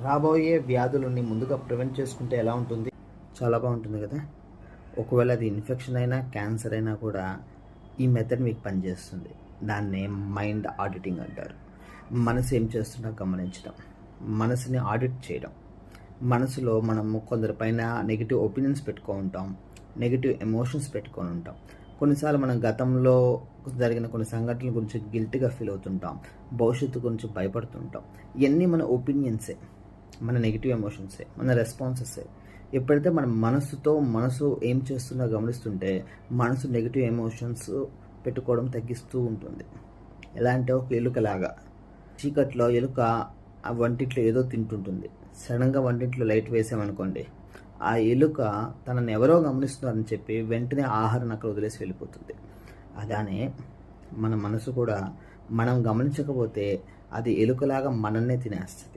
రాబోయే వ్యాధులని ముందుగా ప్రివెంట్ చేసుకుంటే ఎలా ఉంటుంది? చాలా బాగుంటుంది కదా. ఒకవేళ అది ఇన్ఫెక్షన్ అయినా క్యాన్సర్ అయినా కూడా ఈ మెథడ్ మీకు పనిచేస్తుంది. దాన్నే మైండ్ ఆడిటింగ్ అంటారు. మనసు ఏం చేస్తున్నా గమనించడం, మనసుని ఆడిట్ చేయడం. మనసులో మనము కొందరిపైన నెగిటివ్ ఒపీనియన్స్ పెట్టుకొని ఉంటాం, నెగిటివ్ ఎమోషన్స్ పెట్టుకొని ఉంటాం. కొన్నిసార్లు మనం గతంలో జరిగిన కొన్ని సంఘటనల గురించి గిల్టీగా ఫీల్ అవుతుంటాం, భవిష్యత్తు గురించి భయపడుతుంటాం. ఇవన్నీ మన ఒపీనియన్సే, మన నెగిటివ్ ఎమోషన్సే, మన రెస్పాన్సెసే. ఎప్పుడైతే మన మనసు ఏం చేస్తుందో గమనిస్తుంటే మనసు నెగిటివ్ ఎమోషన్స్ పెట్టుకోవడం తగ్గిస్తూ ఉంటుంది. ఎలా అంటే ఒక ఎలుకలాగా, చీకట్లో ఎలుక ఆ వంటింట్లో ఏదో తింటుంటుంది. సడన్గా వంటింట్లో లైట్ వేసామనుకోండి, ఆ ఎలుక తనని ఎవరో గమనిస్తున్నారని చెప్పి వెంటనే ఆహారం అక్కడ వదిలేసి వెళ్ళిపోతుంది. అలానే మన మనసు కూడా మనం గమనించకపోతే అది ఎలుకలాగా మనల్నే తినేస్తుంది.